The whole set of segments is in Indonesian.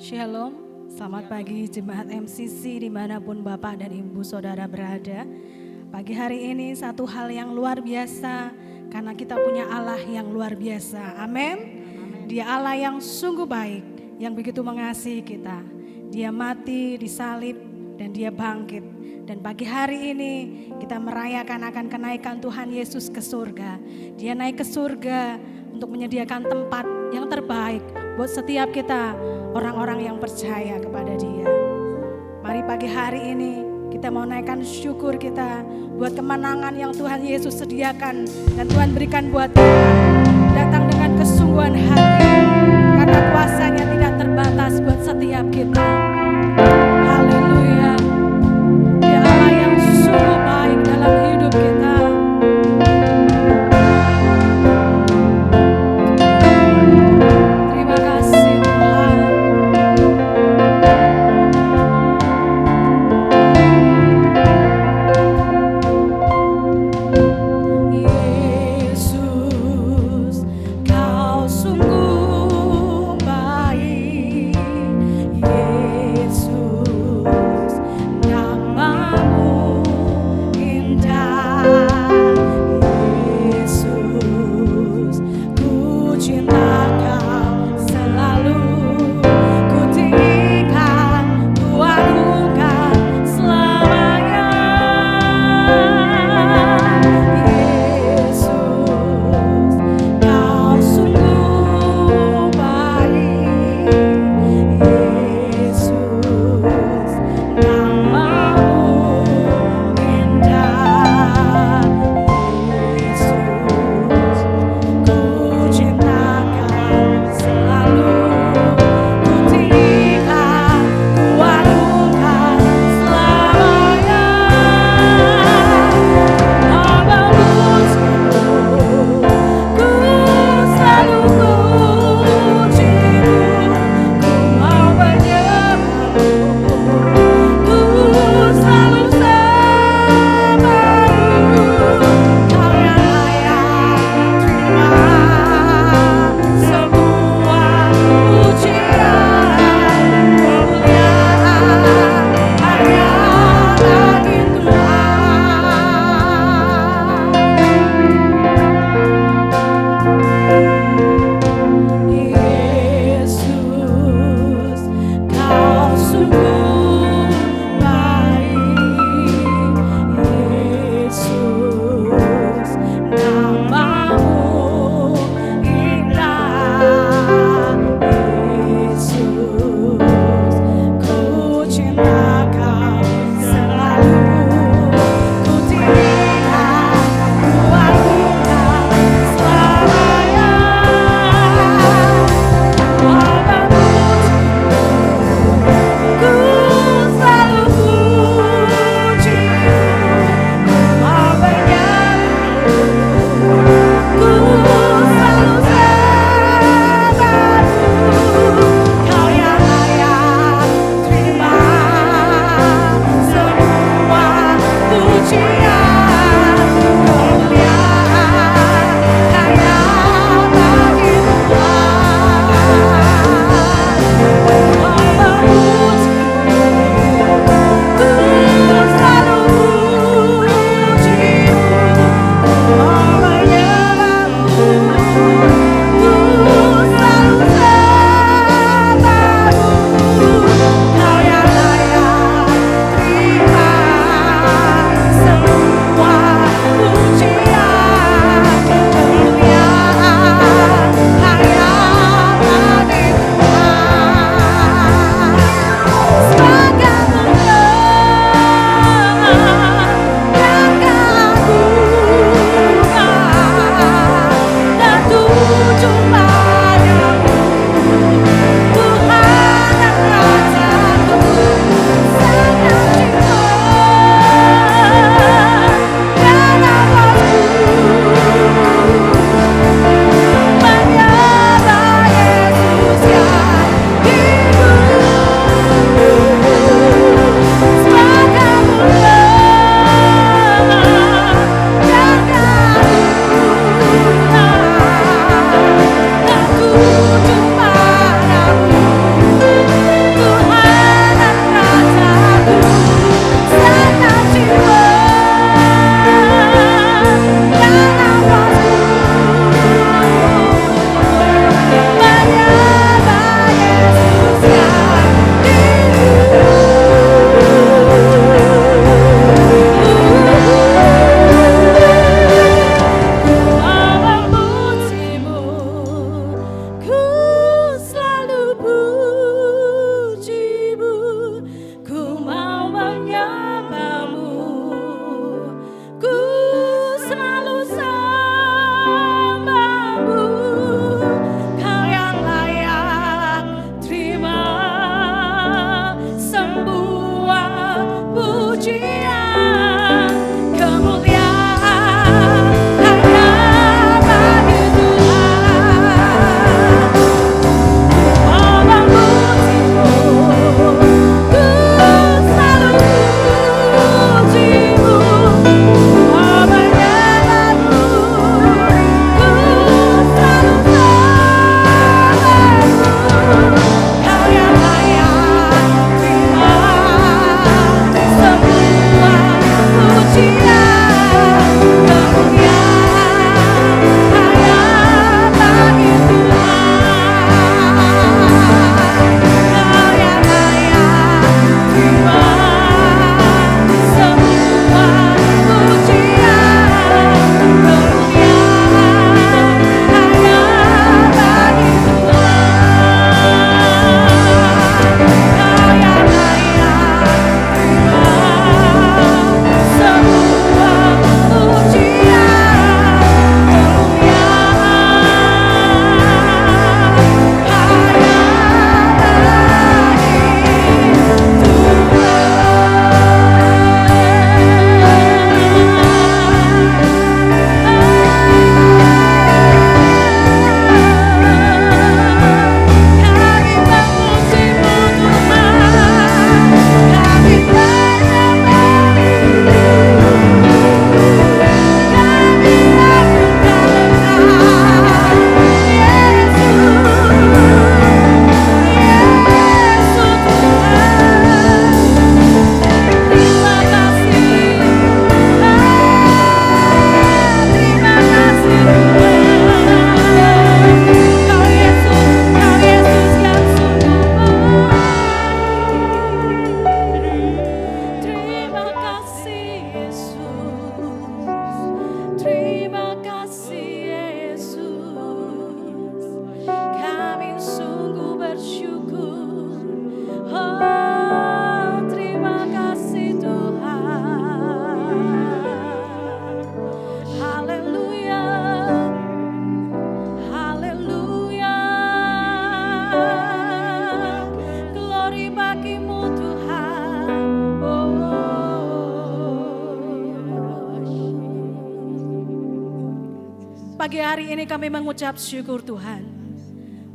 Shalom, selamat pagi jemaat MCC dimanapun Bapak dan Ibu Saudara berada. Pagi hari ini satu hal yang luar biasa karena kita punya Allah yang luar biasa. Amin. Dia Allah yang sungguh baik, yang begitu mengasihi kita. Dia mati, disalib, dan dia bangkit. Dan pagi hari ini kita merayakan akan kenaikan Tuhan Yesus ke surga. Dia naik ke surga untuk menyediakan tempat yang terbaik buat setiap kita, orang-orang yang percaya kepada Dia. Mari pagi hari ini kita mau naikkan syukur kita buat kemenangan yang Tuhan Yesus sediakan dan Tuhan berikan buat kita. Datang dengan kesungguhan hati karena kuasanya tidak terbatas buat setiap kita. Haleluya. Dia Allah yang sungguh baik dalam hidup kita. Terima kasih Tuhan. Yesus, Kau sungguh baik. Pagi hari ini kami mengucap syukur Tuhan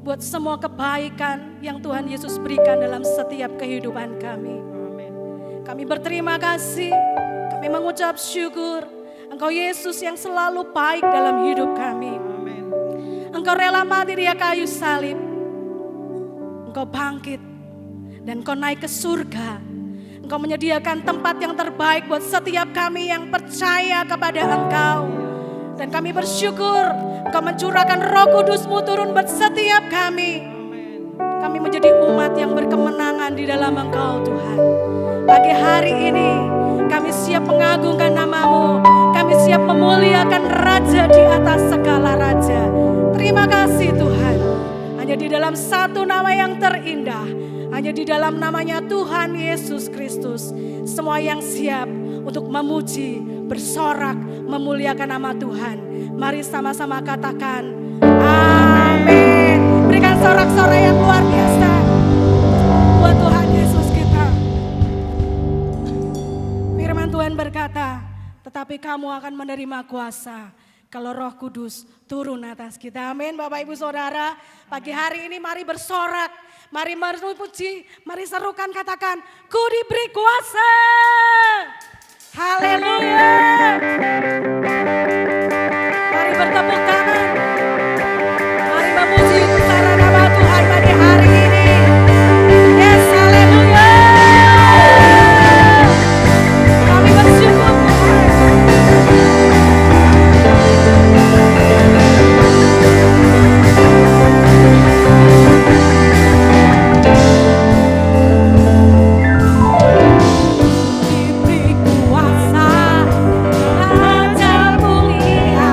buat semua kebaikan yang Tuhan Yesus berikan dalam setiap kehidupan kami. Kami berterima kasih, kami mengucap syukur Engkau Yesus yang selalu baik dalam hidup kami. Engkau rela mati di kayu salib, Engkau bangkit dan Engkau naik ke surga. Engkau menyediakan tempat yang terbaik buat setiap kami yang percaya kepada Engkau. Dan kami bersyukur Engkau mencurahkan Roh Kudus-Mu turun buat setiap kami. Kami menjadi umat yang berkemenangan di dalam Engkau Tuhan. Pagi hari ini kami siap mengagungkan nama-Mu. Kami siap memuliakan Raja di atas segala Raja. Terima kasih Tuhan. Hanya di dalam satu nama yang terindah, hanya di dalam namanya Tuhan Yesus Kristus, semua yang siap untuk memuji, bersorak, memuliakan nama Tuhan. Mari sama-sama katakan amin. Berikan sorak-sorai yang luar biasa buat Tuhan Yesus kita. Firman Tuhan berkata, tetapi kamu akan menerima kuasa kalau Roh Kudus turun atas kita. Amin Bapak Ibu Saudara. Pagi hari ini mari bersorak, mari memuji, mari serukan, katakan, ku diberi kuasa. Haleluya. Mari bertepuk tangan, mari memuji pujian nama Tuhan pada hari ini. Yes, haleluya. Kami bersyukur Tuhan. Diberi kuasa, Raja mulia.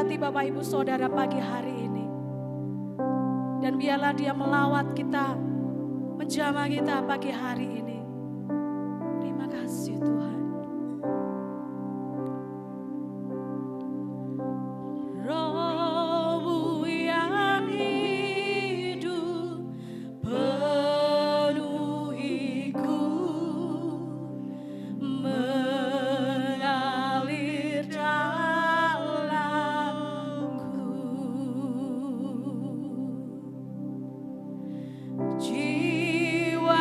memberkati Bapak Ibu Saudara pagi hari ini. Dan biarlah dia melawat kita, menjamah kita pagi hari ini. Terima kasih Tuhan. Rohmu yang hidup penuhiku, mengalir dalamku. Jiwaku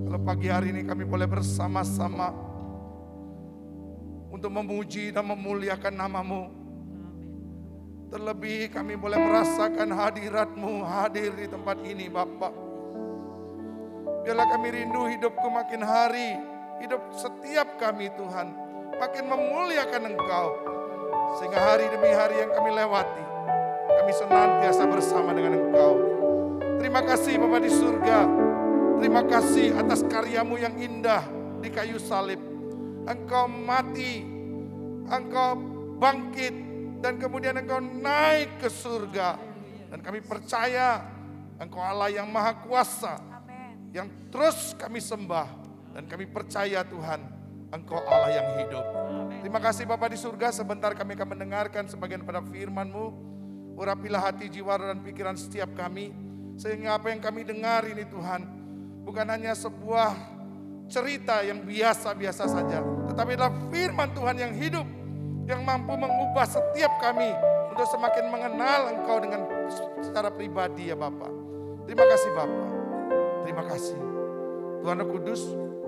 Kalau pagi hari ini kami boleh bersama-sama untuk memuji dan memuliakan nama-Mu. Terlebih kami boleh merasakan hadirat-Mu hadir di tempat ini Bapa. Biarlah kami rindu hidupku makin hari, hidup setiap kami Tuhan, makin memuliakan Engkau. Sehingga hari demi hari yang kami lewati, kami senantiasa bersama dengan Engkau. Terima kasih Bapa di surga. Terima kasih atas karya-Mu yang indah di kayu salib. Engkau mati, Engkau bangkit, dan kemudian Engkau naik ke surga. Dan kami percaya Engkau Allah yang maha kuasa, yang terus kami sembah. Dan kami percaya Tuhan, Engkau Allah yang hidup. Terima kasih Bapa di surga, sebentar kami akan mendengarkan sebagian pada firman-Mu. Urapilah hati, jiwa, dan pikiran setiap kami. Sehingga apa yang kami dengar ini Tuhan, bukan hanya sebuah cerita yang biasa-biasa saja, tetapi adalah firman Tuhan yang hidup, yang mampu mengubah setiap kami untuk semakin mengenal Engkau dengan secara pribadi ya Bapa. Terima kasih Bapa. Terima kasih. Tuhan Roh Kudus,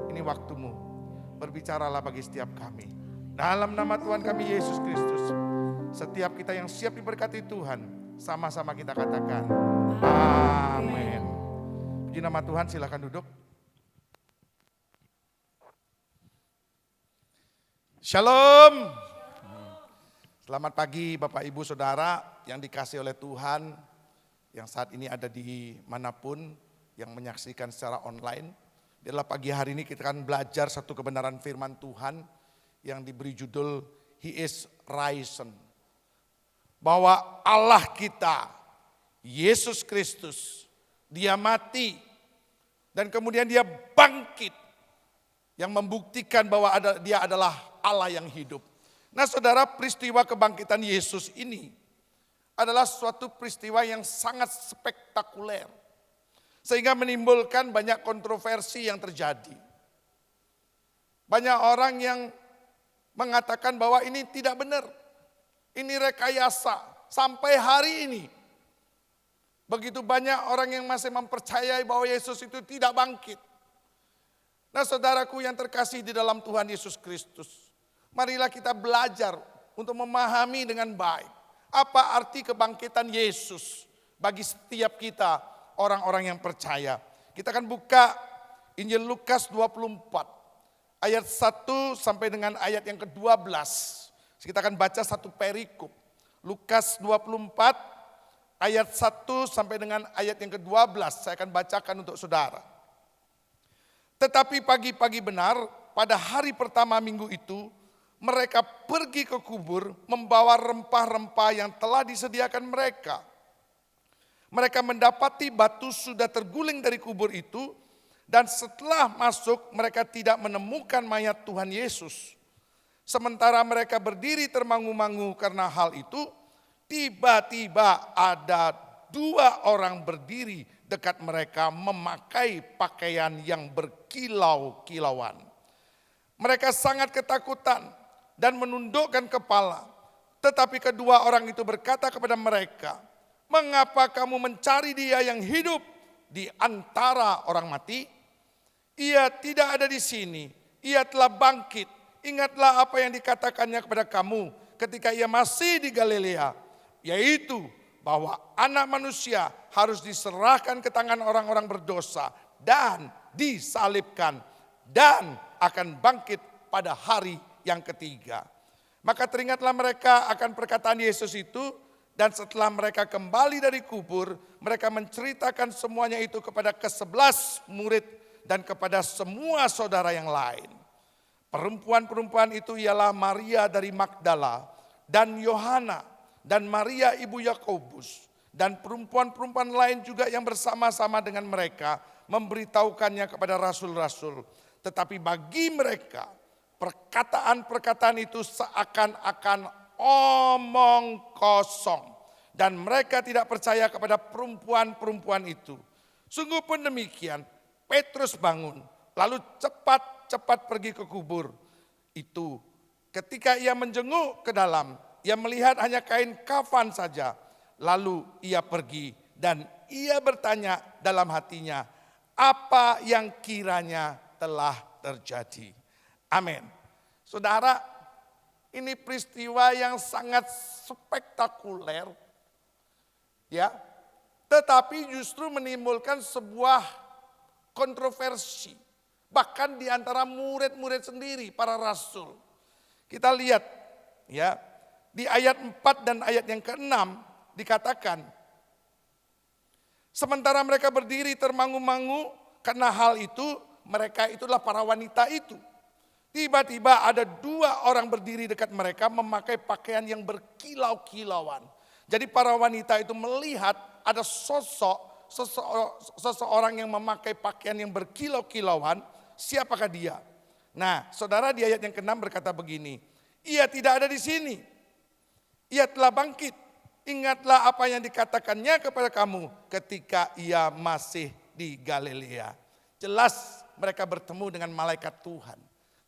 ini waktu-Mu. Berbicaralah bagi setiap kami. Dalam nama Tuhan kami Yesus Kristus. Setiap kita yang siap diberkati Tuhan, sama-sama kita katakan amin. Puji nama Tuhan, silakan duduk. Shalom. Selamat pagi Bapak Ibu Saudara yang dikasihi oleh Tuhan, yang saat ini ada di manapun yang menyaksikan secara online. Adalah pagi hari ini kita akan belajar satu kebenaran firman Tuhan yang diberi judul He is risen. Bahwa Allah kita, Yesus Kristus, Dia mati dan kemudian Dia bangkit, yang membuktikan bahwa Dia adalah Allah yang hidup. Nah saudara, peristiwa kebangkitan Yesus ini adalah suatu peristiwa yang sangat spektakuler. Sehingga menimbulkan banyak kontroversi yang terjadi. Banyak orang yang mengatakan bahwa ini tidak benar. Ini rekayasa sampai hari ini. Begitu banyak orang yang masih mempercayai bahwa Yesus itu tidak bangkit. Nah saudaraku yang terkasih di dalam Tuhan Yesus Kristus, marilah kita belajar untuk memahami dengan baik apa arti kebangkitan Yesus bagi setiap kita orang-orang yang percaya. Kita akan buka Injil Lukas 24 ayat 1 sampai dengan ayat yang ke-12. Kita akan baca satu perikop. Lukas 24 ayat 1 sampai dengan ayat yang ke-12. Saya akan bacakan untuk saudara. Tetapi pagi-pagi benar pada hari pertama minggu itu, mereka pergi ke kubur membawa rempah-rempah yang telah disediakan mereka. Mereka mendapati batu sudah terguling dari kubur itu, dan setelah masuk mereka tidak menemukan mayat Tuhan Yesus. Sementara mereka berdiri termangu-mangu karena hal itu, tiba-tiba ada dua orang berdiri dekat mereka memakai pakaian yang berkilau-kilauan. Mereka sangat ketakutan dan menundukkan kepala. Tetapi kedua orang itu berkata kepada mereka, "Mengapa kamu mencari Dia yang hidup di antara orang mati? Ia tidak ada di sini, Ia telah bangkit. Ingatlah apa yang dikatakannya kepada kamu ketika Ia masih di Galilea, yaitu bahwa Anak Manusia harus diserahkan ke tangan orang-orang berdosa dan disalibkan dan akan bangkit pada hari yang ketiga." Maka teringatlah mereka akan perkataan Yesus itu, dan setelah mereka kembali dari kubur, mereka menceritakan semuanya itu kepada ke-11 murid dan kepada semua saudara yang lain. Perempuan-perempuan itu ialah Maria dari Magdala dan Yohana dan Maria ibu Yakobus, dan perempuan-perempuan lain juga yang bersama-sama dengan mereka memberitahukannya kepada rasul-rasul. Tetapi bagi mereka perkataan-perkataan itu seakan-akan omong kosong, dan mereka tidak percaya kepada perempuan-perempuan itu. Sungguh pun demikian, Petrus bangun lalu cepat-cepat pergi ke kubur itu. Ketika ia menjenguk ke dalam, ia melihat hanya kain kafan saja. Lalu ia pergi dan ia bertanya dalam hatinya, apa yang kiranya telah terjadi. Amin. Saudara, ini peristiwa yang sangat spektakuler, ya, tetapi justru menimbulkan sebuah kontroversi, bahkan di antara murid-murid sendiri, para rasul. Kita lihat, ya, di ayat 4 dan ayat yang ke-6 dikatakan, sementara mereka berdiri termangu-mangu karena hal itu, mereka itulah para wanita itu. Tiba-tiba ada 2 orang berdiri dekat mereka memakai pakaian yang berkilau-kilauan. Jadi para wanita itu melihat ada seseorang yang memakai pakaian yang berkilau-kilauan, siapakah dia? Nah, saudara, di ayat yang ke-6 berkata begini, ia tidak ada di sini, ia telah bangkit. Ingatlah apa yang dikatakannya kepada kamu ketika ia masih di Galilea. Jelas mereka bertemu dengan malaikat Tuhan.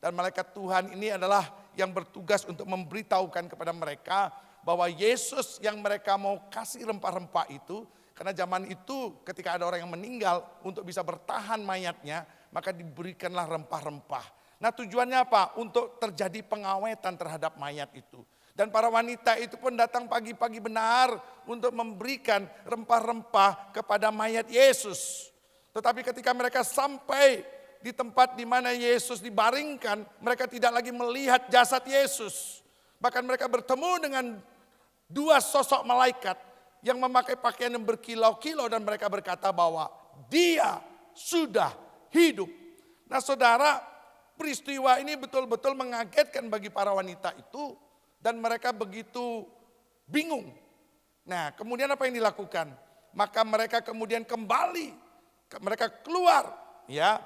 Dan malaikat Tuhan ini adalah yang bertugas untuk memberitahukan kepada mereka bahwa Yesus yang mereka mau kasih rempah-rempah itu, karena zaman itu ketika ada orang yang meninggal untuk bisa bertahan mayatnya, maka diberikanlah rempah-rempah. Nah, tujuannya apa? Untuk terjadi pengawetan terhadap mayat itu. Dan para wanita itu pun datang pagi-pagi benar untuk memberikan rempah-rempah kepada mayat Yesus. Tetapi ketika mereka sampai di tempat di mana Yesus dibaringkan, mereka tidak lagi melihat jasad Yesus. Bahkan mereka bertemu dengan 2 sosok malaikat yang memakai pakaian yang berkilau-kilau dan mereka berkata bahwa dia sudah hidup. Nah, saudara, peristiwa ini betul-betul mengagetkan bagi para wanita itu dan mereka begitu bingung. Nah, kemudian apa yang dilakukan? Maka mereka kemudian kembali, mereka keluar, ya.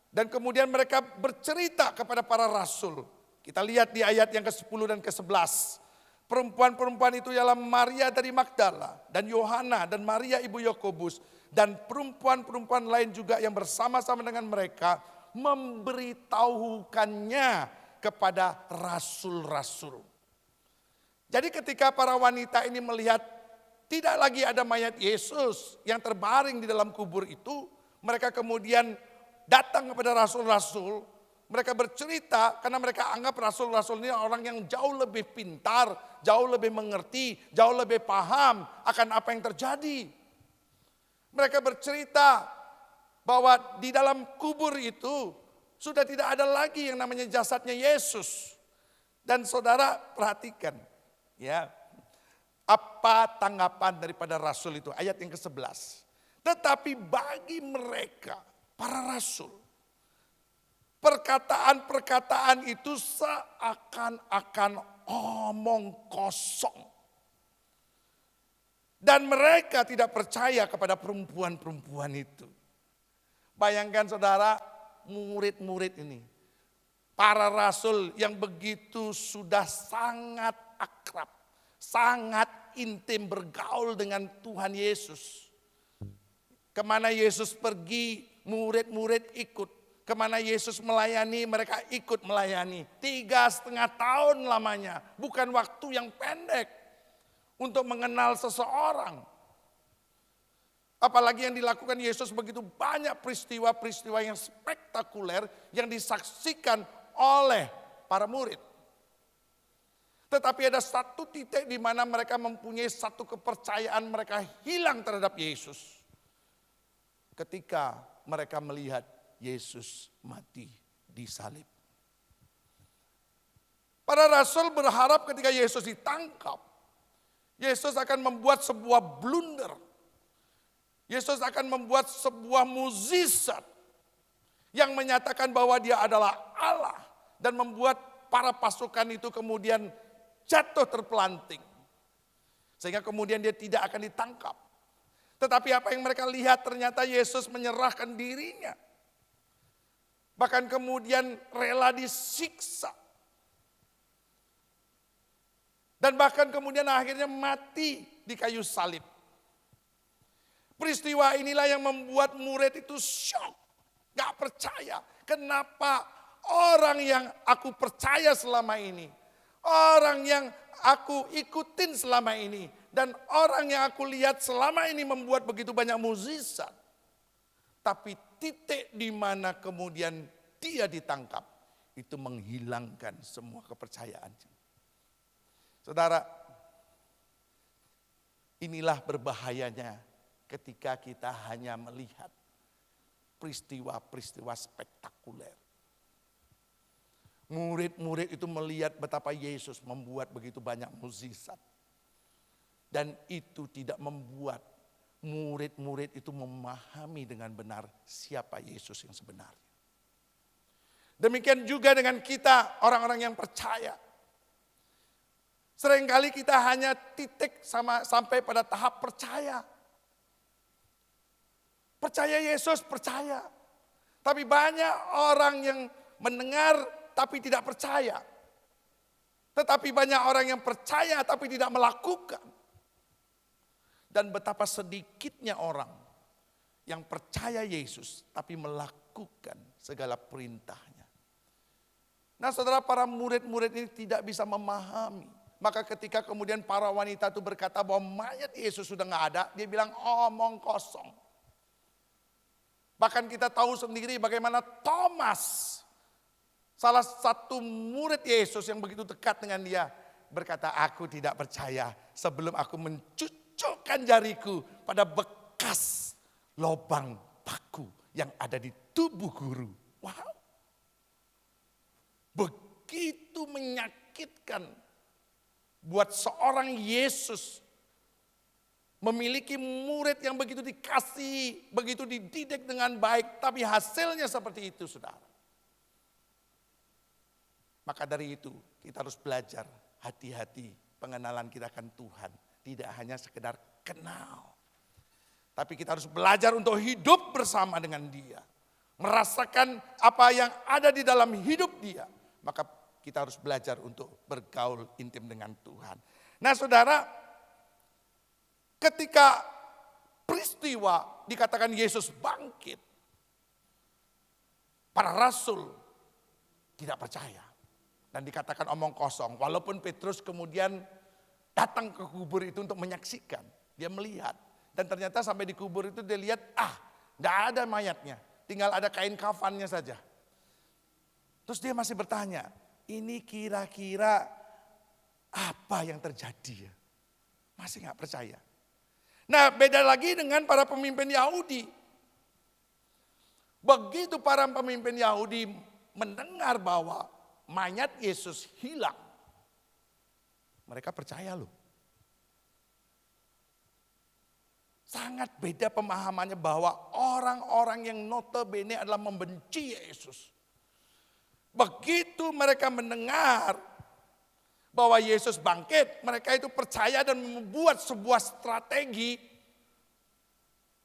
Dan kemudian mereka bercerita kepada para rasul. Kita lihat di ayat yang ke-10 dan ke-11. Perempuan-perempuan itu ialah Maria dari Magdala dan Yohana dan Maria ibu Yakobus dan perempuan-perempuan lain juga yang bersama-sama dengan mereka memberitahukannya kepada rasul-rasul. Jadi ketika para wanita ini melihat tidak lagi ada mayat Yesus yang terbaring di dalam kubur itu, mereka kemudian datang kepada rasul-rasul, mereka bercerita karena mereka anggap rasul-rasul ini orang yang jauh lebih pintar, jauh lebih mengerti, jauh lebih paham akan apa yang terjadi. Mereka bercerita bahwa di dalam kubur itu sudah tidak ada lagi yang namanya jasadnya Yesus. Dan saudara perhatikan, ya, apa tanggapan daripada rasul itu, ayat yang ke-11. Tetapi bagi mereka, para rasul, perkataan-perkataan itu seakan-akan omong kosong. Dan mereka tidak percaya kepada perempuan-perempuan itu. Bayangkan saudara, murid-murid ini, para rasul yang begitu sudah sangat akrab, sangat intim bergaul dengan Tuhan Yesus. Kemana Yesus pergi, murid-murid ikut. Kemana Yesus melayani, mereka ikut melayani. 3,5 tahun lamanya, bukan waktu yang pendek untuk mengenal seseorang. Apalagi yang dilakukan Yesus begitu banyak peristiwa-peristiwa yang spektakuler yang disaksikan oleh para murid. Tetapi ada satu titik di mana mereka mempunyai satu kepercayaan mereka hilang terhadap Yesus. Ketika mereka melihat Yesus mati di salib. Para rasul berharap ketika Yesus ditangkap, Yesus akan membuat sebuah blunder. Yesus akan membuat sebuah mukjizat yang menyatakan bahwa dia adalah Allah dan membuat para pasukan itu kemudian jatuh terpelanting. Sehingga kemudian dia tidak akan ditangkap. Tetapi apa yang mereka lihat ternyata Yesus menyerahkan dirinya. Bahkan kemudian rela disiksa. Dan bahkan kemudian akhirnya mati di kayu salib. Peristiwa inilah yang membuat murid itu syok. Gak percaya. Kenapa orang yang aku percaya selama ini. Orang yang aku ikutin selama ini. Dan orang yang aku lihat selama ini membuat begitu banyak mukjizat. Tapi titik di mana kemudian dia ditangkap, itu menghilangkan semua kepercayaan. Saudara, inilah berbahayanya ketika kita hanya melihat peristiwa-peristiwa spektakuler. Murid-murid itu melihat betapa Yesus membuat begitu banyak mukjizat. Dan itu tidak membuat murid-murid itu memahami dengan benar siapa Yesus yang sebenarnya. Demikian juga dengan kita, orang-orang yang percaya. Seringkali kita hanya titik sampai pada tahap percaya. Percaya Yesus, percaya. Tapi banyak orang yang mendengar tapi tidak percaya. Tetapi banyak orang yang percaya tapi tidak melakukan. Dan betapa sedikitnya orang yang percaya Yesus tapi melakukan segala perintahnya. Nah saudara, para murid-murid ini tidak bisa memahami. Maka ketika kemudian para wanita itu berkata bahwa mayat Yesus sudah gak ada, dia bilang omong kosong. Bahkan kita tahu sendiri bagaimana Thomas, salah satu murid Yesus yang begitu dekat dengan dia, berkata, aku tidak percaya sebelum aku mencucukkan jariku pada bekas lubang paku yang ada di tubuh guru. Wow. Begitu menyakitkan buat seorang Yesus memiliki murid yang begitu dikasih, begitu dididik dengan baik, tapi hasilnya seperti itu, saudara. Maka dari itu kita harus belajar hati-hati pengenalan kita akan Tuhan. Tidak hanya sekedar kenal. Tapi kita harus belajar untuk hidup bersama dengan Dia. Merasakan apa yang ada di dalam hidup Dia. Maka kita harus belajar untuk bergaul intim dengan Tuhan. Nah saudara, ketika peristiwa dikatakan Yesus bangkit, para rasul tidak percaya. Dan dikatakan omong kosong. Walaupun Petrus kemudian datang ke kubur itu untuk menyaksikan. Dia melihat. Dan ternyata sampai di kubur itu dia lihat, tidak ada mayatnya. Tinggal ada kain kafannya saja. Terus dia masih bertanya, ini kira-kira apa yang terjadi ya? Masih gak percaya. Nah beda lagi dengan para pemimpin Yahudi. Begitu para pemimpin Yahudi mendengar bahwa mayat Yesus hilang, mereka percaya loh. Sangat beda pemahamannya bahwa orang-orang yang notabene adalah membenci Yesus. Begitu mereka mendengar bahwa Yesus bangkit, mereka itu percaya dan membuat sebuah strategi.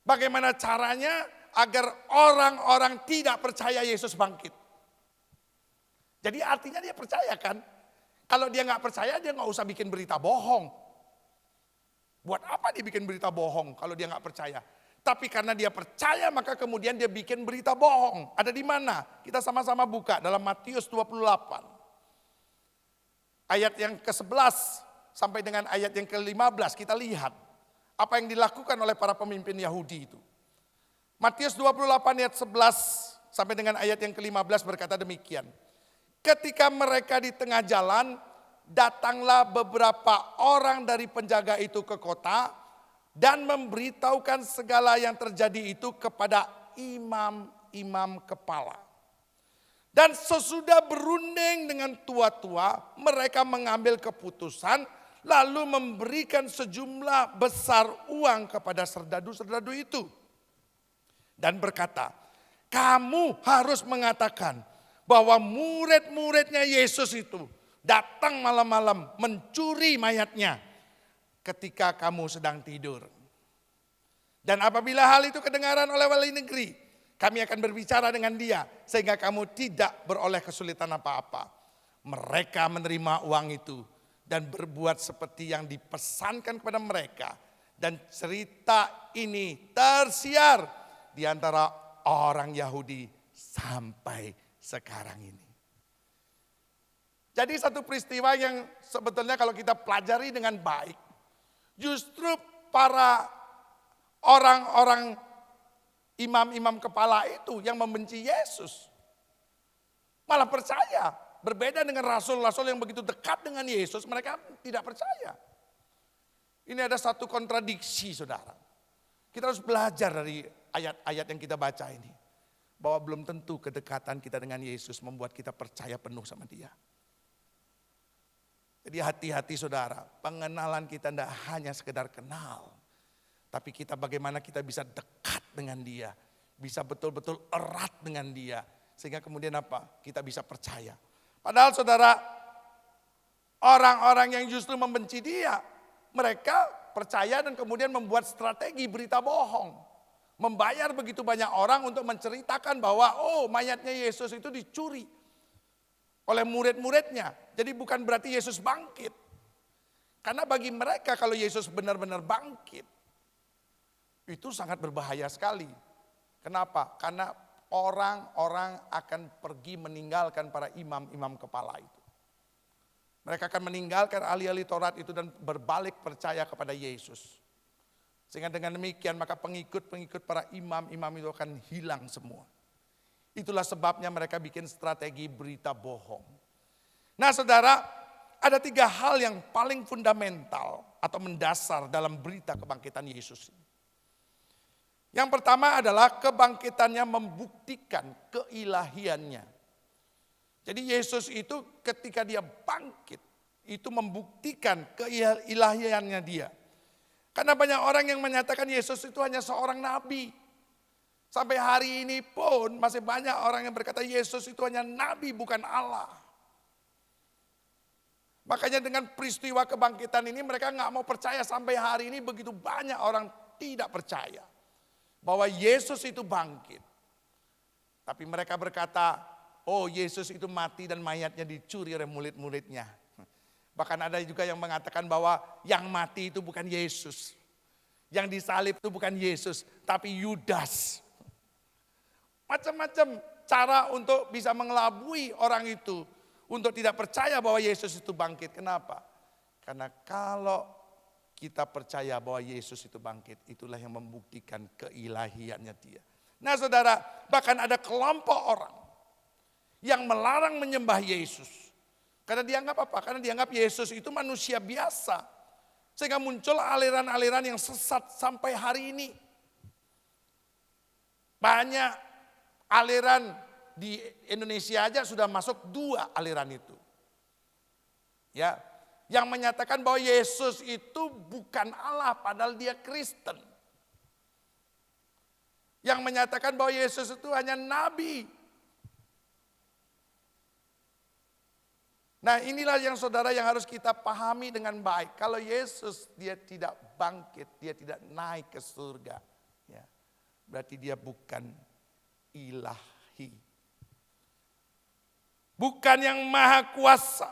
Bagaimana caranya agar orang-orang tidak percaya Yesus bangkit. Jadi artinya dia percaya kan. Kalau dia gak percaya dia gak usah bikin berita bohong. Buat apa dia bikin berita bohong kalau dia gak percaya. Tapi karena dia percaya maka kemudian dia bikin berita bohong. Ada di mana? Kita sama-sama buka dalam Matius 28. Ayat yang ke-11 sampai dengan ayat yang ke-15 kita lihat. Apa yang dilakukan oleh para pemimpin Yahudi itu. Matius 28 ayat 11 sampai dengan ayat yang ke-15 berkata demikian. Ketika mereka di tengah jalan, datanglah beberapa orang dari penjaga itu ke kota dan memberitahukan segala yang terjadi itu kepada imam-imam kepala. Dan sesudah berunding dengan tua-tua, mereka mengambil keputusan lalu memberikan sejumlah besar uang kepada serdadu-serdadu itu. Dan berkata, kamu harus mengatakan bahwa murid-muridnya Yesus itu datang malam-malam mencuri mayatnya ketika kamu sedang tidur. Dan apabila hal itu kedengaran oleh wali negeri, kami akan berbicara dengan dia sehingga kamu tidak beroleh kesulitan apa-apa. Mereka menerima uang itu dan berbuat seperti yang dipesankan kepada mereka. Dan cerita ini tersiar di antara orang Yahudi sampai sekarang ini. Jadi satu peristiwa yang sebetulnya kalau kita pelajari dengan baik, justru para orang-orang imam-imam kepala itu yang membenci Yesus. Malah percaya. Berbeda dengan rasul-rasul yang begitu dekat dengan Yesus, mereka tidak percaya. Ini ada satu kontradiksi, saudara. Kita harus belajar dari ayat-ayat yang kita baca ini. Bahwa belum tentu kedekatan kita dengan Yesus membuat kita percaya penuh sama Dia. Jadi hati-hati saudara, pengenalan kita tidak hanya sekedar kenal. Tapi kita bagaimana kita bisa dekat dengan Dia. Bisa betul-betul erat dengan Dia. Sehingga kemudian apa? Kita bisa percaya. Padahal saudara, orang-orang yang justru membenci Dia. Mereka percaya dan kemudian membuat strategi berita bohong. Membayar begitu banyak orang untuk menceritakan bahwa mayatnya Yesus itu dicuri oleh murid-muridnya. Jadi bukan berarti Yesus bangkit. Karena bagi mereka kalau Yesus benar-benar bangkit, itu sangat berbahaya sekali. Kenapa? Karena orang-orang akan pergi meninggalkan para imam-imam kepala itu. Mereka akan meninggalkan ahli-ahli Taurat itu dan berbalik percaya kepada Yesus. Sehingga dengan demikian maka pengikut-pengikut para imam-imam itu akan hilang semua. Itulah sebabnya mereka bikin strategi berita bohong. Nah saudara, ada 3 hal yang paling fundamental atau mendasar dalam berita kebangkitan Yesus ini. Yang pertama adalah kebangkitannya membuktikan keilahiannya. Jadi Yesus itu ketika dia bangkit, itu membuktikan keilahiannya dia. Karena banyak orang yang menyatakan Yesus itu hanya seorang nabi. Sampai hari ini pun masih banyak orang yang berkata Yesus itu hanya nabi bukan Allah. Makanya dengan peristiwa kebangkitan ini mereka nggak mau percaya sampai hari ini begitu banyak orang tidak percaya. Bahwa Yesus itu bangkit. Tapi mereka berkata, Yesus itu mati dan mayatnya dicuri oleh murid-muridnya. Bahkan ada juga yang mengatakan bahwa yang mati itu bukan Yesus. Yang disalib itu bukan Yesus, tapi Yudas. Macam-macam cara untuk bisa mengelabui orang itu. Untuk tidak percaya bahwa Yesus itu bangkit. Kenapa? Karena kalau kita percaya bahwa Yesus itu bangkit, itulah yang membuktikan keilahiannya dia. Nah saudara, bahkan ada kelompok orang yang melarang menyembah Yesus. Karena dianggap apa? Karena dianggap Yesus itu manusia biasa. Sehingga muncul aliran-aliran yang sesat sampai hari ini. Banyak aliran di Indonesia aja sudah masuk 2 aliran itu. Ya, yang menyatakan bahwa Yesus itu bukan Allah padahal dia Kristen. Yang menyatakan bahwa Yesus itu hanya nabi. Nah inilah yang saudara yang harus kita pahami dengan baik. Kalau Yesus dia tidak bangkit, dia tidak naik ke surga. Ya, berarti dia bukan ilahi. Bukan yang maha kuasa.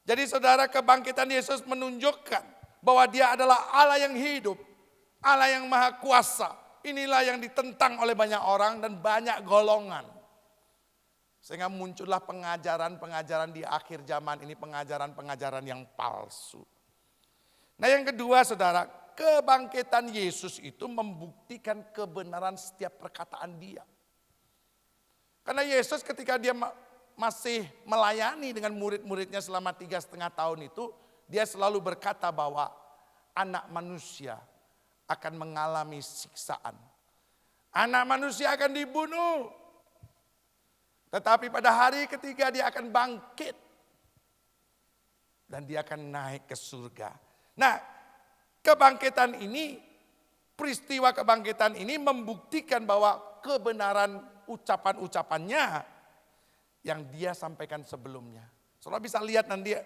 Jadi saudara kebangkitan Yesus menunjukkan bahwa dia adalah Allah yang hidup. Allah yang maha kuasa. Inilah yang ditentang oleh banyak orang dan banyak golongan. Sehingga muncullah pengajaran-pengajaran di akhir zaman ini, pengajaran-pengajaran yang palsu. Nah yang kedua saudara, kebangkitan Yesus itu membuktikan kebenaran setiap perkataan dia. Karena Yesus ketika dia masih melayani dengan murid-muridnya selama 3,5 tahun itu, dia selalu berkata bahwa anak manusia akan mengalami siksaan. Anak manusia akan dibunuh. Tetapi pada hari ketiga dia akan bangkit. Dan dia akan naik ke surga. Nah kebangkitan ini, peristiwa kebangkitan ini membuktikan bahwa kebenaran ucapan-ucapannya yang dia sampaikan sebelumnya. Saudara bisa lihat nanti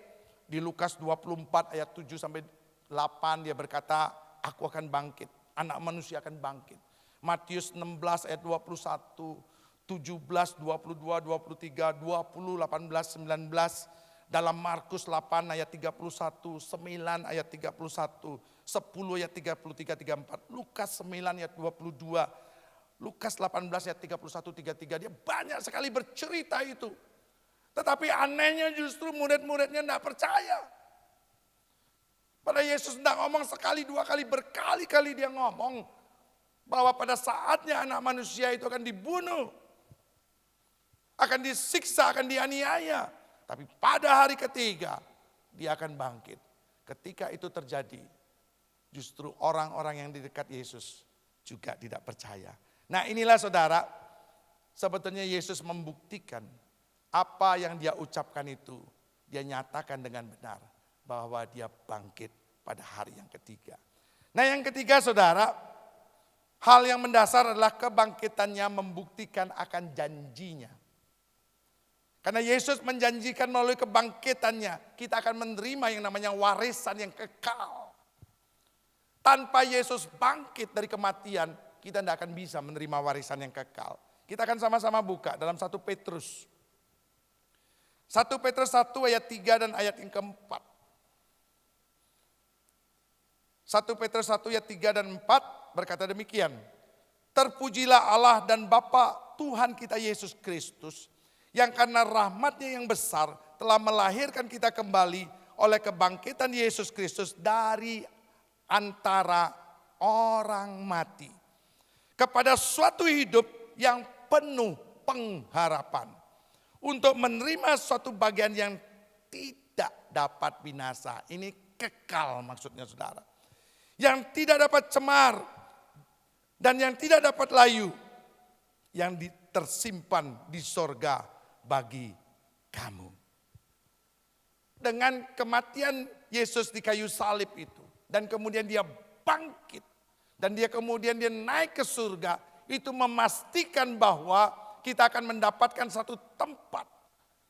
di Lukas 24 ayat 7 sampai 8 dia berkata, aku akan bangkit, anak manusia akan bangkit. Matius 16 ayat 21, 17, 22, 23, 20, 18, 19. Dalam Markus 8 ayat 31, 9 ayat 31, 10 ayat 33, 34. Lukas 9 ayat 22, Lukas 18 ayat 31, 33. Dia banyak sekali bercerita itu. Tetapi anehnya justru murid-muridnya tidak percaya. Pada Yesus tidak ngomong sekali, 2 kali, berkali-kali dia ngomong. bahwa pada saatnya anak manusia itu akan dibunuh, akan disiksa, akan dianiaya. Tapi pada hari ketiga dia akan bangkit. Ketika itu terjadi, justru orang-orang yang di dekat Yesus juga tidak percaya. Nah inilah saudara, sebetulnya Yesus membuktikan apa yang dia ucapkan itu. Dia nyatakan dengan benar bahwa dia bangkit pada hari yang ketiga. Nah yang ketiga saudara, hal yang mendasar adalah kebangkitannya membuktikan akan janjinya. Karena Yesus menjanjikan melalui kebangkitannya, kita akan menerima yang namanya warisan yang kekal. Tanpa Yesus bangkit dari kematian, kita tidak akan bisa menerima warisan yang kekal. Kita akan sama-sama buka dalam 1 Petrus. 1 Petrus 1 ayat 3 dan ayat yang keempat. 1 Petrus 1 ayat 3 dan 4 berkata demikian. Terpujilah Allah dan Bapa Tuhan kita Yesus Kristus, yang karena rahmatnya yang besar telah melahirkan kita kembali oleh kebangkitan Yesus Kristus dari antara orang mati. Kepada suatu hidup yang penuh pengharapan. Untuk menerima suatu bagian yang tidak dapat binasa. Ini kekal maksudnya saudara. Yang tidak dapat cemar dan yang tidak dapat layu. Yang tersimpan di sorga bagi kamu. Dengan kematian Yesus di kayu salib itu. Dan kemudian dia bangkit. Dan dia kemudian dia naik ke surga. Itu memastikan bahwa kita akan mendapatkan satu tempat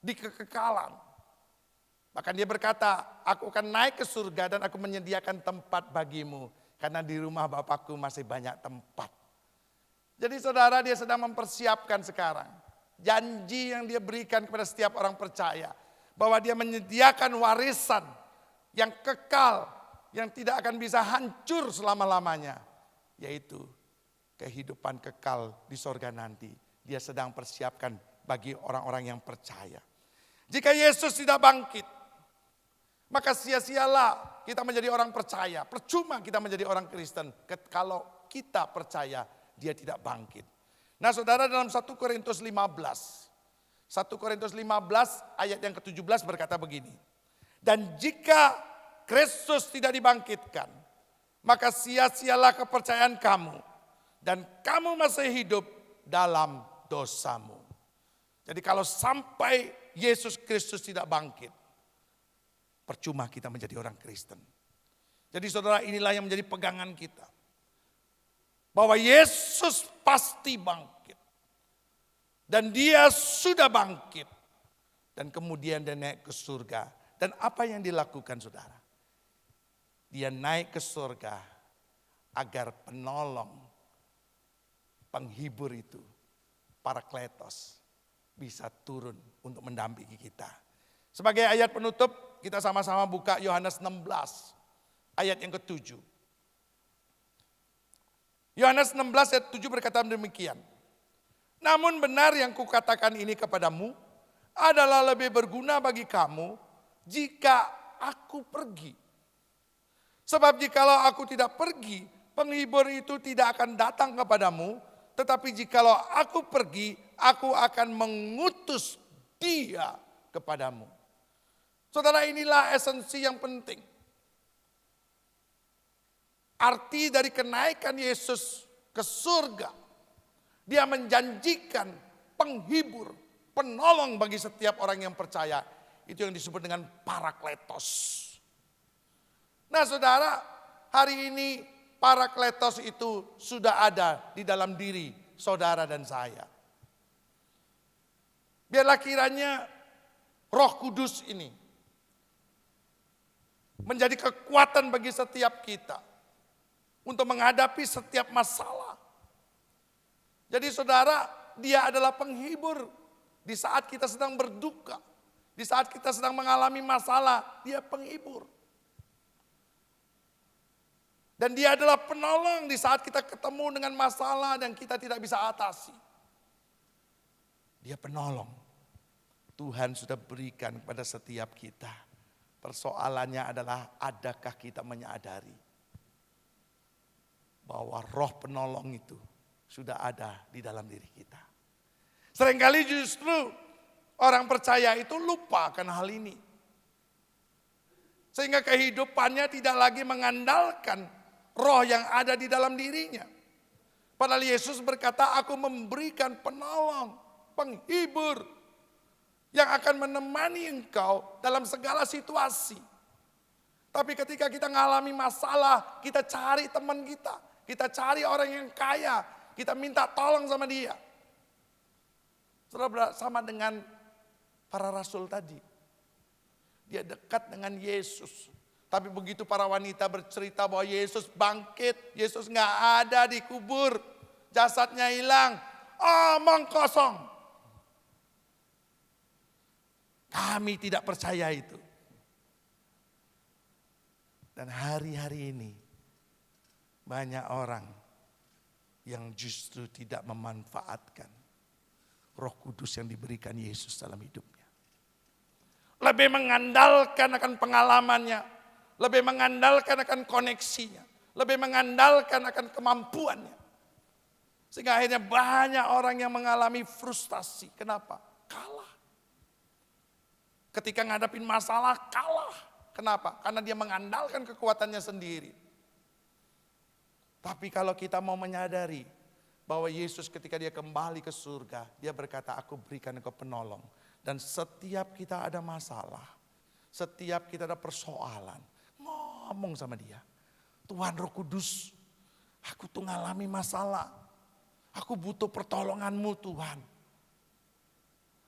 di kekekalan. Bahkan dia berkata, aku akan naik ke surga dan aku menyediakan tempat bagimu. Karena di rumah Bapakku masih banyak tempat. Jadi saudara, dia sedang mempersiapkan sekarang. Janji yang dia berikan kepada setiap orang percaya. Bahwa dia menyediakan warisan yang kekal. Yang tidak akan bisa hancur selama-lamanya. Yaitu kehidupan kekal di sorga nanti. Dia sedang persiapkan bagi orang-orang yang percaya. Jika Yesus tidak bangkit, maka sia-sialah kita menjadi orang percaya. Percuma kita menjadi orang Kristen kalau kita percaya dia tidak bangkit. Nah saudara, dalam 1 Korintus 15. 1 Korintus 15 ayat yang ke-17 berkata begini. Dan jika Kristus tidak dibangkitkan, maka sia-sialah kepercayaan kamu. Dan kamu masih hidup dalam dosamu. Jadi kalau sampai Yesus Kristus tidak bangkit, percuma kita menjadi orang Kristen. Jadi saudara, inilah yang menjadi pegangan kita. Bahwa Yesus pasti bangkit. Dan dia sudah bangkit. Dan kemudian dia naik ke surga. Dan apa yang dilakukan saudara? Dia naik ke surga agar penolong, penghibur itu, Parakletos, bisa turun untuk mendampingi kita. Sebagai ayat penutup, kita sama-sama buka Yohanes 16 ayat yang ke-7. Yohanes 16 ayat 7 berkata demikian. Namun benar yang kukatakan ini kepadamu adalah lebih berguna bagi kamu jika aku pergi. Sebab jikalau aku tidak pergi, penghibur itu tidak akan datang kepadamu. Tetapi jikalau aku pergi, aku akan mengutus dia kepadamu. Saudara, inilah esensi yang penting. Arti dari kenaikan Yesus ke surga. Dia menjanjikan penghibur, penolong bagi setiap orang yang percaya. Itu yang disebut dengan Parakletos. Nah saudara, hari ini Parakletos itu sudah ada di dalam diri saudara dan saya. Biarlah kiranya Roh Kudus ini menjadi kekuatan bagi setiap kita untuk menghadapi setiap masalah. Jadi saudara, dia adalah penghibur di saat kita sedang berduka, di saat kita sedang mengalami masalah, dia penghibur. Dan dia adalah penolong di saat kita ketemu dengan masalah dan kita tidak bisa atasi. Dia penolong. Tuhan sudah berikan kepada setiap kita. Persoalannya adalah adakah kita menyadari bahwa roh penolong itu sudah ada di dalam diri kita. Seringkali justru orang percaya itu lupa akan hal ini. Sehingga kehidupannya tidak lagi mengandalkan roh yang ada di dalam dirinya. Padahal Yesus berkata, aku memberikan penolong, penghibur yang akan menemani engkau dalam segala situasi. Tapi ketika kita mengalami masalah, kita cari teman kita cari orang yang kaya, kita minta tolong sama dia. Saudara, sama dengan para rasul tadi. Dia dekat dengan Yesus. Tapi begitu para wanita bercerita bahwa Yesus bangkit, Yesus nggak ada di kubur, jasadnya hilang, omong kosong. Kami tidak percaya itu. Dan hari-hari ini banyak orang yang justru tidak memanfaatkan Roh Kudus yang diberikan Yesus dalam hidupnya. Lebih mengandalkan akan pengalamannya, lebih mengandalkan akan koneksinya, lebih mengandalkan akan kemampuannya. Sehingga akhirnya banyak orang yang mengalami frustasi. Kenapa? Kalah. Ketika ngadapin masalah kalah. Kenapa? Karena dia mengandalkan kekuatannya sendiri. Tapi kalau kita mau menyadari bahwa Yesus ketika dia kembali ke surga, dia berkata, aku berikan engkau penolong. Dan setiap kita ada masalah, setiap kita ada persoalan, ngomong sama dia. Tuhan Roh Kudus, aku tuh ngalami masalah. Aku butuh pertolonganmu Tuhan.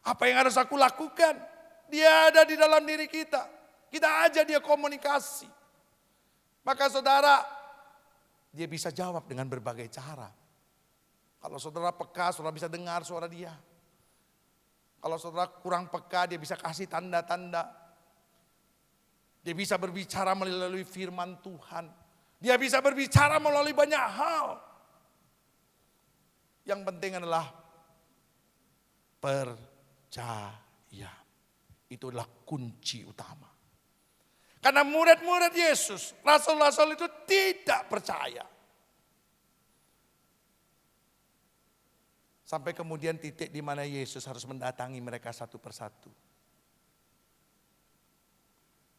Apa yang harus aku lakukan? Dia ada di dalam diri kita. Kita aja dia komunikasi. Maka saudara, dia bisa jawab dengan berbagai cara. Kalau saudara peka, saudara bisa dengar suara dia. Kalau saudara kurang peka, dia bisa kasih tanda-tanda. Dia bisa berbicara melalui firman Tuhan. Dia bisa berbicara melalui banyak hal. Yang penting adalah percaya. Itu adalah kunci utama. Karena murid-murid Yesus, rasul-rasul itu tidak percaya. Sampai kemudian titik di mana Yesus harus mendatangi mereka satu persatu.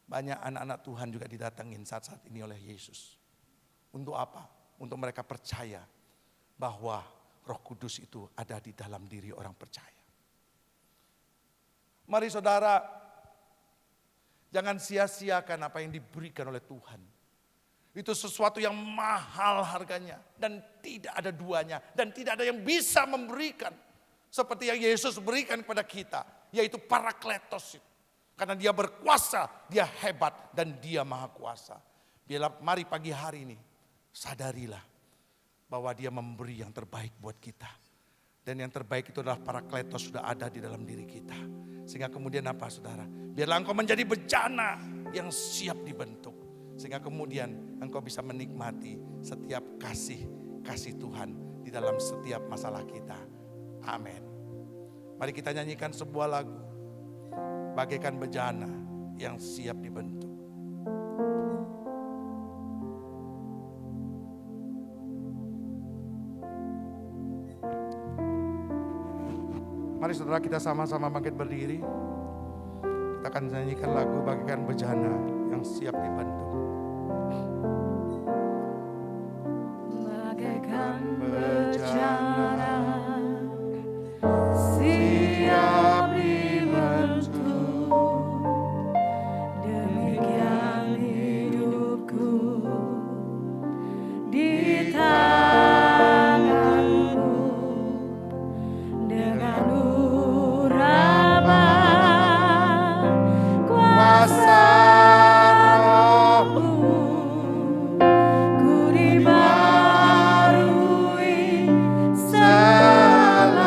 Banyak anak-anak Tuhan juga didatangin saat-saat ini oleh Yesus. Untuk apa? Untuk mereka percaya bahwa Roh Kudus itu ada di dalam diri orang percaya. Mari saudara, jangan sia-siakan apa yang diberikan oleh Tuhan. Itu sesuatu yang mahal harganya. Dan tidak ada duanya. Dan tidak ada yang bisa memberikan. Seperti yang Yesus berikan kepada kita. Yaitu Parakletos. Karena dia berkuasa, dia hebat dan dia maha kuasa. Biarlah mari pagi hari ini sadarilah bahwa dia memberi yang terbaik buat kita. Dan yang terbaik itu adalah Parakletos sudah ada di dalam diri kita. Sehingga kemudian apa saudara? Biarlah engkau menjadi bejana yang siap dibentuk. Sehingga kemudian engkau bisa menikmati setiap kasih Tuhan di dalam setiap masalah kita. Amin. Mari kita nyanyikan sebuah lagu. Bagaikan bejana yang siap dibentuk. Mari saudara kita sama-sama bangkit berdiri. Kita akan nyanyikan lagu bagaikan bejana yang siap dibentuk. Bagaikan bejana siap dibentuk, demikian hidupku di tanganmu dengan kuasa Roh-Mu, ku dibarui selalu.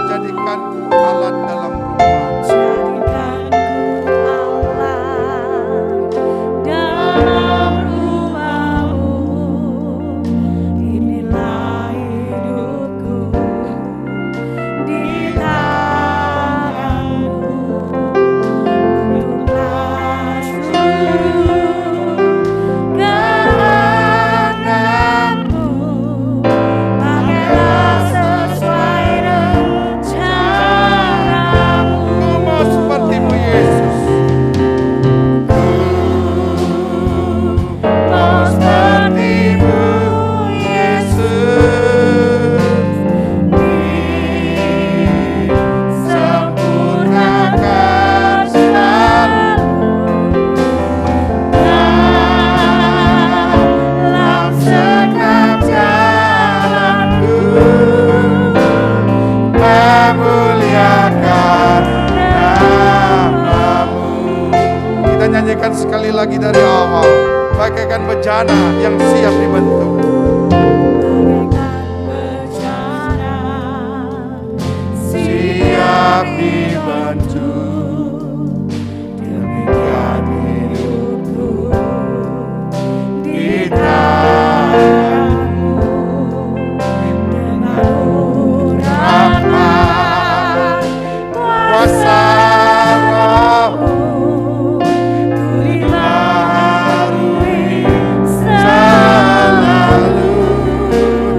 Jadikanku alat dalam rumah. Jadikanku alat dalam rumah-Mu. Inilah hidupku di tangan-Mu. Bentuklah seluruh kehendak-Mu. nyanyikan sekali lagi dari awal. Bagaikan bejana yang siap dibentuk. Siap dibentuk. Demikian hidupku di tanganmu. Dengan urapan kuasa Roh-Mu, ku dibaharui selalu.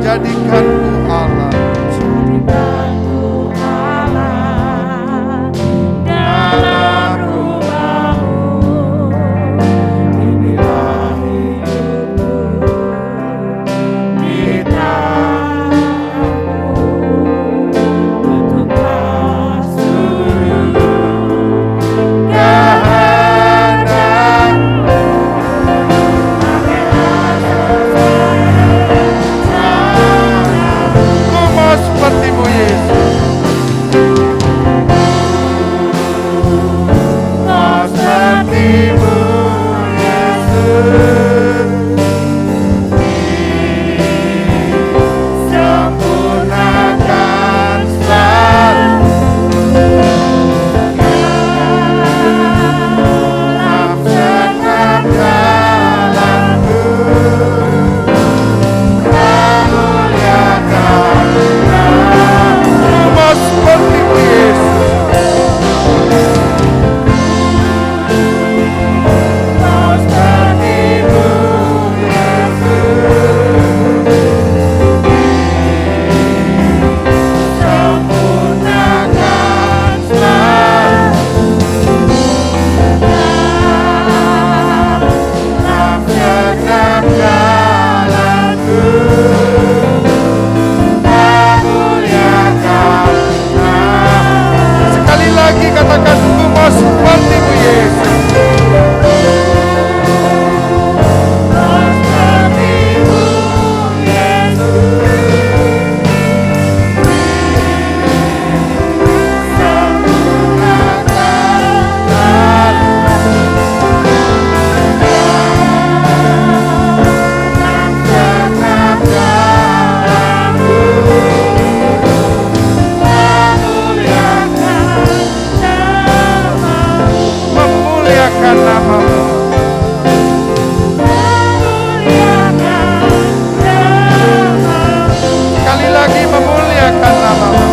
Jadikanku Allah, dalam rumah-Mu. Inilah hidupku di tangan-Mu. Bentuklah seluruh kehendak-Mu. Ku mau seperti-Mu Yesus. Mau seperti-Mu Yesus. Sempurnakan selalu dalam setiap jalanku. Muliakan Ku mau seperti-Mu Yesus. Mau seperti-Mu Yesus. Sempurnakan selalu dalam setiap jalanku. Muliakan sekali lagi katakan, ku mau seperti-Mu Yesus. Mau seperti-Mu Yesus. Sempurnakan dalam setiap jalanku. Memuliakan nama-Mu. Sekali lagi memuliakan nama-Mu.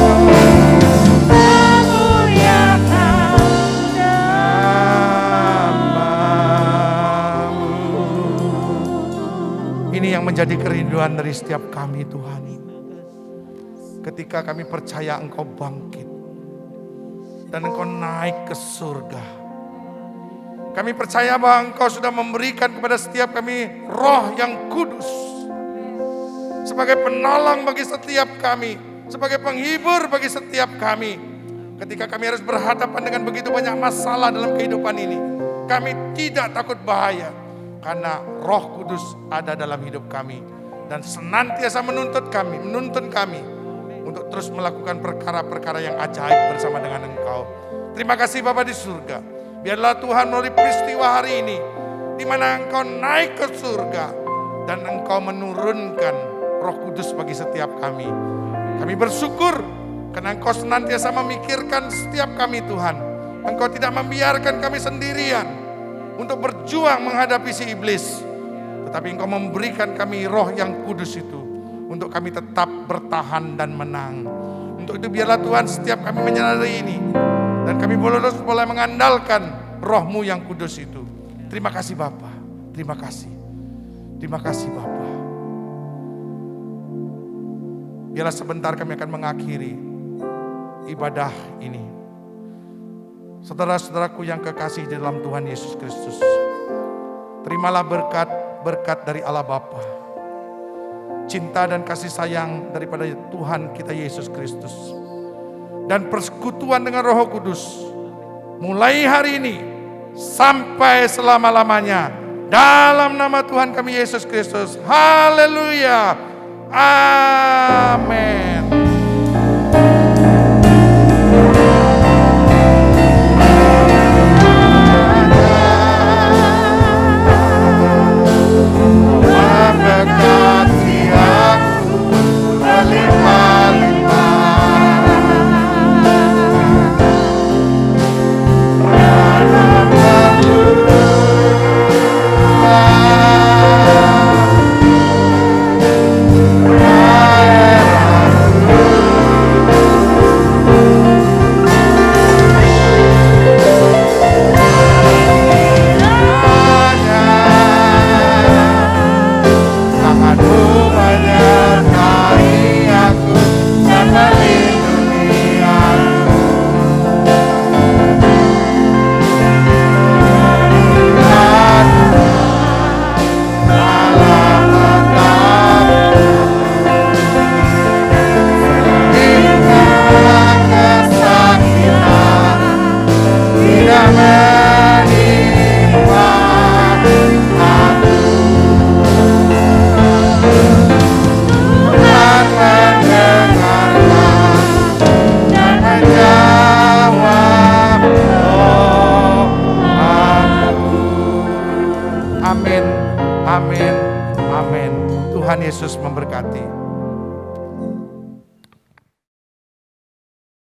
Ini yang menjadi kerinduan dari setiap kami Tuhan. Ketika kami percaya Engkau bangkit dan Engkau naik ke surga, kami percaya bahwa Engkau sudah memberikan kepada setiap kami Roh yang kudus sebagai penolong bagi setiap kami, sebagai penghibur bagi setiap kami. Ketika kami harus berhadapan dengan begitu banyak masalah dalam kehidupan ini, kami tidak takut bahaya karena Roh Kudus ada dalam hidup kami dan senantiasa menuntun kami untuk terus melakukan perkara-perkara yang ajaib bersama dengan Engkau. Terima kasih Bapa di surga. Biarlah Tuhan melalui peristiwa hari ini, di mana Engkau naik ke surga dan Engkau menurunkan Roh Kudus bagi setiap kami. Kami bersyukur karena Engkau senantiasa memikirkan setiap kami Tuhan. Engkau tidak membiarkan kami sendirian untuk berjuang menghadapi si iblis. Tetapi Engkau memberikan kami Roh yang kudus itu untuk kami tetap bertahan dan menang. Untuk itu biarlah Tuhan setiap kami menyadari ini, dan kami boleh mengandalkan Roh-Mu yang kudus itu. Terima kasih Bapa, terima kasih. Terima kasih Bapa. Biarlah sebentar kami akan mengakhiri ibadah ini. Saudara-saudaraku yang kekasih di dalam Tuhan Yesus Kristus, terimalah berkat dari Allah Bapa, cinta dan kasih sayang daripada Tuhan kita Yesus Kristus, dan persekutuan dengan Roh Kudus mulai hari ini sampai selama-lamanya, dalam nama Tuhan kami Yesus Kristus. Haleluya, amin. amin, amin. Tuhan Yesus memberkati.